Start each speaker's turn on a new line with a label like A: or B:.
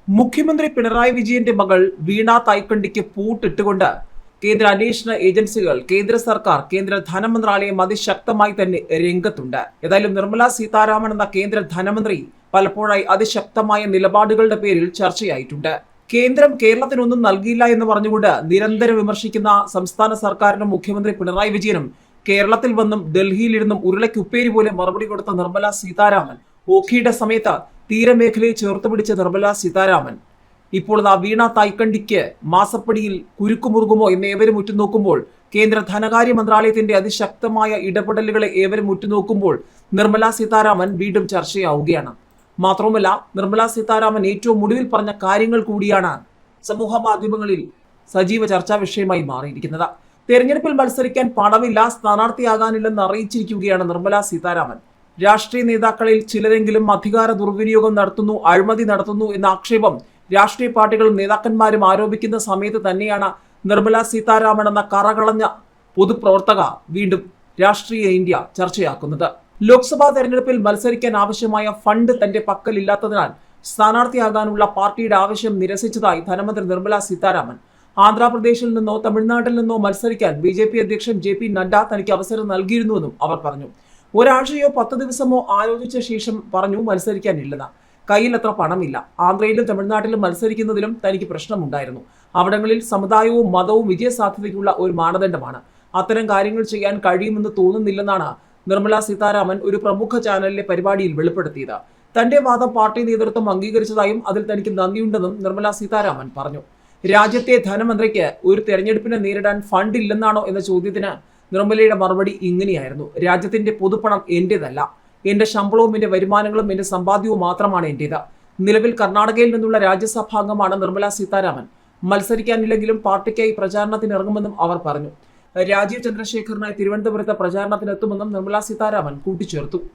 A: മുഖ്യമന്ത്രി പിണറായി വിജയന്റെ മകൾ വീണ തായ്ക്കണ്ടിക്ക് പൂട്ടിട്ടുകൊണ്ട് കേന്ദ്ര അന്വേഷണ ഏജൻസികൾ, കേന്ദ്ര സർക്കാർ, കേന്ദ്ര ധനമന്ത്രാലയം അതിശക്തമായി തന്നെ രംഗത്തുണ്ട്. ഏതായാലും നിർമ്മല സീതാരാമൻ എന്ന കേന്ദ്ര ധനമന്ത്രി പലപ്പോഴായി അതിശക്തമായ നിലപാടുകളുടെ പേരിൽ ചർച്ചയായിട്ടുണ്ട്. കേന്ദ്രം കേരളത്തിനൊന്നും നൽകിയില്ല എന്ന് പറഞ്ഞുകൊണ്ട് നിരന്തരം വിമർശിക്കുന്ന സംസ്ഥാന സർക്കാരിനും മുഖ്യമന്ത്രി പിണറായി വിജയനും കേരളത്തിൽ വന്നും ഡൽഹിയിലിരുന്നും ഉരുളയ്ക്കുപ്പേരി പോലെ മറുപടി കൊടുത്ത നിർമ്മല സീതാരാമൻ, ഓഖിയുടെ സമയത്ത് തീരമേഖലയെ ചേർത്തുപിടിച്ച നിർമ്മല സീതാരാമൻ ഇപ്പോൾ വീണ തായ്ക്കണ്ടിക്ക് മാസപ്പടിയിൽ കുരുക്കുമുറുകുമോ എന്ന് ഏവരും ഉറ്റുനോക്കുമ്പോൾ, കേന്ദ്ര ധനകാര്യ മന്ത്രാലയത്തിന്റെ അതിശക്തമായ ഇടപെടലുകളെ ഏവരും ഉറ്റുനോക്കുമ്പോൾ നിർമ്മല സീതാരാമൻ വീണ്ടും ചർച്ചയാവുകയാണ്. മാത്രവുമല്ല, നിർമ്മല സീതാരാമൻ ഏറ്റവും ഒടുവിൽ പറഞ്ഞ കാര്യങ്ങൾ കൂടിയാണ് സമൂഹ മാധ്യമങ്ങളിൽ സജീവ ചർച്ചാ വിഷയമായി മാറിയിരിക്കുന്നത്. തെരഞ്ഞെടുപ്പിൽ മത്സരിക്കാൻ പണമില്ല, സ്ഥാനാർത്ഥിയാകാനില്ലെന്ന് അറിയിച്ചിരിക്കുകയാണ് നിർമ്മല സീതാരാമൻ. രാഷ്ട്രീയ നേതാക്കളിൽ ചിലരെങ്കിലും അധികാര ദുർവിനിയോഗം നടത്തുന്നു, അഴിമതി നടത്തുന്നു എന്ന ആക്ഷേപം രാഷ്ട്രീയ പാർട്ടികളും നേതാക്കന്മാരും ആരോപിക്കുന്ന സമയത്ത് തന്നെയാണ് നിർമ്മല സീതാരാമൻ എന്ന കറകളഞ്ഞ പൊതുപ്രവർത്തക വീണ്ടും രാഷ്ട്രീയ ഇന്ത്യ ചർച്ചയാക്കുന്നത്. ലോക്സഭാ തെരഞ്ഞെടുപ്പിൽ മത്സരിക്കാൻ ആവശ്യമായ ഫണ്ട് തന്റെ പക്കലില്ലാത്തതിനാൽ സ്ഥാനാർത്ഥിയാകാനുള്ള പാർട്ടിയുടെ ആവശ്യം നിരസിച്ചതായി ധനമന്ത്രി നിർമ്മല സീതാരാമൻ. ആന്ധ്രാപ്രദേശിൽ നിന്നോ തമിഴ്നാട്ടിൽ നിന്നോ മത്സരിക്കാൻ BJP അധ്യക്ഷൻ JP നഡ്ഡ തനിക്ക് അവസരം നൽകിയിരുന്നുവെന്നും അവർ പറഞ്ഞു. ഒരാഴ്ചയോ 10 ദിവസമോ ആലോചിച്ച ശേഷം പറഞ്ഞു മത്സരിക്കാനില്ലെന്ന്. കയ്യിൽ അത്ര പണമില്ല. ആന്ധ്രയിലും തമിഴ്നാട്ടിലും മത്സരിക്കുന്നതിലും തനിക്ക് പ്രശ്നമുണ്ടായിരുന്നു. അവിടങ്ങളിൽ സമുദായവും മതവും വിജയസാധ്യതയ്ക്കുള്ള ഒരു മാനദണ്ഡമാണ്. അത്തരം കാര്യങ്ങൾ ചെയ്യാൻ കഴിയുമെന്ന് തോന്നുന്നില്ലെന്നാണ് നിർമ്മല സീതാരാമൻ ഒരു പ്രമുഖ ചാനലിലെ പരിപാടിയിൽ വെളിപ്പെടുത്തിയത്. തന്റെ വാദം പാർട്ടി നേതൃത്വം അംഗീകരിച്ചതായും അതിൽ തനിക്ക് നന്ദിയുണ്ടെന്നും നിർമ്മല സീതാരാമൻ പറഞ്ഞു. രാജ്യത്തെ ധനമന്ത്രിക്ക് ഒരു തെരഞ്ഞെടുപ്പിനെ നേരിടാൻ ഫണ്ട് ഇല്ലെന്നാണോ എന്ന ചോദ്യത്തിന് നിർമ്മലയുടെ മറുപടി ഇങ്ങനെയായിരുന്നു: രാജ്യത്തിന്റെ പൊതുപണം എന്റേതല്ല. എന്റെ ശമ്പളവും എന്റെ വരുമാനങ്ങളും എന്റെ സമ്പാദ്യവും മാത്രമാണ് എന്റേത്. നിലവിൽ കർണാടകയിൽ നിന്നുള്ള രാജ്യസഭാംഗമാണ് നിർമ്മല സീതാരാമൻ. മത്സരിക്കാനില്ലെങ്കിലും പാർട്ടിക്കായി പ്രചാരണത്തിന് ഇറങ്ങുമെന്നും അവർ പറഞ്ഞു. രാജീവ് ചന്ദ്രശേഖറിനായി തിരുവനന്തപുരത്ത് പ്രചാരണത്തിനെത്തുമെന്നും നിർമ്മല സീതാരാമൻ കൂട്ടിച്ചേർത്തു.